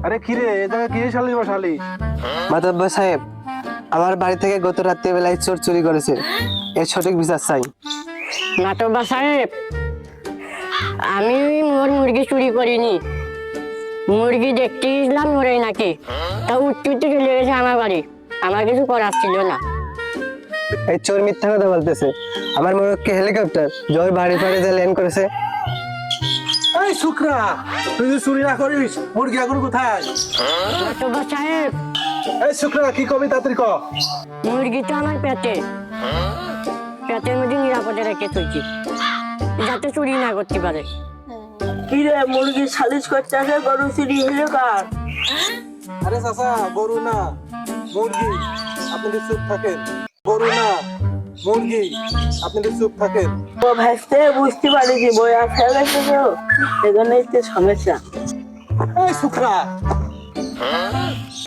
আরে কি রে, এ জায়গা কি শালি বসালি? মাতব্বর সাহেব, আমার বাড়ি থেকে গত রাত্রিবেলায় চোর চুরি করেছে, এর সঠিক বিচার চাই। মাতব্বর সাহেব, আমি মোর মুরগি চুরি করিনি। মুরগি দেখতে গেছিলাম মরে নাকি, তা উঠতে উঠতে চলে গেছে আমার বাড়ি। আমার কিছু করার ছিল না। এই চোর মিথ্যা কথা বলতেছে। আমার মোরগকে হেলিকপ্টার জোর বাড়ি পাড়ে যে ল্যান্ড করেছে। এই শুক্রা, তুই যে চুরি না করিস, মুরগি এখন কোথায়? মাতব্বর সাহেব, এই শুক্রা, কি কবি তাড়াতাড়ি ক। মুরগি তো আমার পেটে, পেটের মধ্যে নিরাপদে রেখে তুলছি, যাতে চুরি না করতে পারে। কি রে, মুরগি সালিশ করতে আসে, গরু চুরি হলো কার? আরে চাচা, গরু না মুরগি, আপনি কি চুপ থাকেন? গরু না মুরগি, আপনি কি চুপ থাকেন? ও ভাইস্তে, বুঝতে পারিনি বই আর ফেলেছে তো, এজন্যই তো সমস্যা। এই শুক্রা,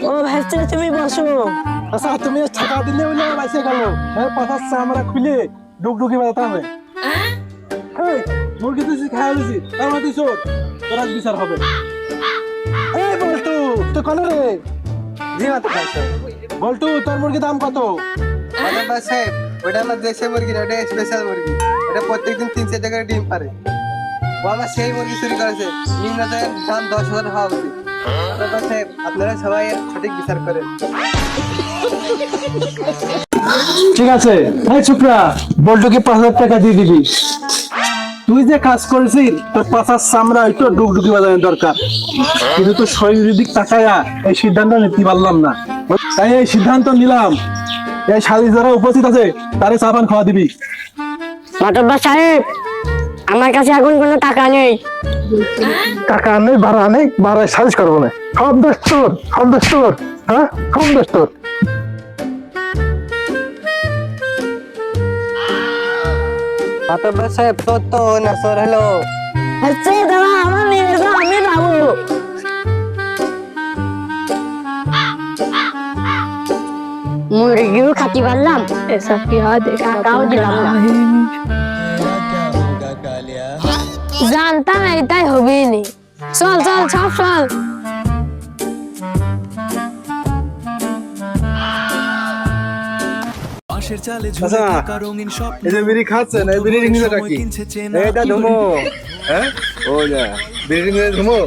ও ভাইস্তে, তুমি বসো। আচ্ছা তুমি টাকা দিলে বলে বাইসে গেল, হ্যাঁ পাতার চামড়া খুলে ডুকডুকি বাজাতে হবে। এই মুরগি তুই খাওয়া দিছি, তার মধ্যে চোর, তোর আজ বিচার হবে। এই বল্টু, তুই কনে রে? জি মাতব্বর সাহেব। বল্টু, তোর মুরগির দাম কত? মাতব্বর সাহেব, ওটা আমার দেশি মুরগি না, ওটা স্পেশাল মুরগি। ওটা প্রত্যেকদিন 3-4 টাকা ডিম পারে। ও আমার সেই মুরগি চুরি করেছে, নিম্নতর দাম 10,000 হওয়া উচিত। মাতব্বর সাহেব, আপনারা সবাই এর সঠিক বিচার করেন। ঠিক আছে, এই শুক্রা, বল্টুকে 5,000 টাকা দিয়ে দিবি। তুই যে কাজ করেছিস, তোর পাশার চামড়া একটু ডুকডুকি বাজানোর দরকার, কিন্তু তোর শরীরের দিক তাকায়া এই সিদ্ধান্ত নিতে পারলাম না, তাই এই সিদ্ধান্ত নিলাম, এই সালিশ যারা উপস্থিত আছে তারে চা পান খাওয়া দিবি। মাতব্বর সাহেব, আমার কাছে এখন কোনো টাকা নেই। টাকা নেই, ভাড়া নেই, ভাড়ায় সালিশ করবো না। সব দেশ তোর, সব দেশ তোর, হ্যাঁ সব দেশ তোর। মাতব্বর সাহেব, তোর তো না চোর হলো। আচ্ছা দাদা, আমার নিয়ে এসো, আমি যাবো। মুরগিও খাতি পারলাম, এসব কি হয় দেখা টাকাও দিলাম না। জানতাম এটাই হবে নি। চল চল, সব চল। আচ্ছা, এই যে বিড়ি খাচ্ছেন, এই বিড়ির ইংরেজিটা কি? এটা ধুমো। হ্যাঁ, ও যা বিড়ির ইংরেজি ধুমো।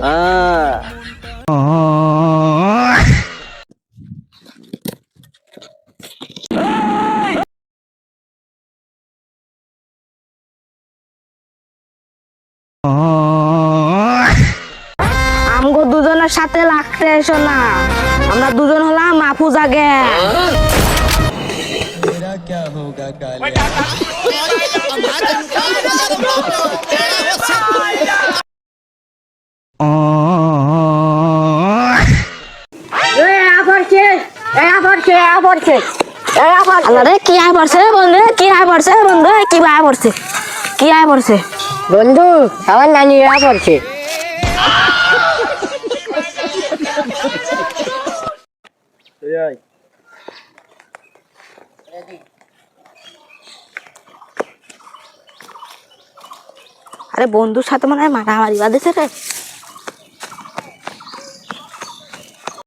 আমগো দুজনের সাথে লাগতে এসো না, আমরা দুজন হলাম মাহফুজা গ্যাং। কি আয় পড়ছে বন্ধু, কি আয় পড়ছে বন্ধু, কি আয় পড়ছে, কি আয় পড়ছে বন্ধু, আমার নানিরা পড়ছে। আরে বন্ধুর সাথে মনে হয় মারামারি বাঁধেছে রে।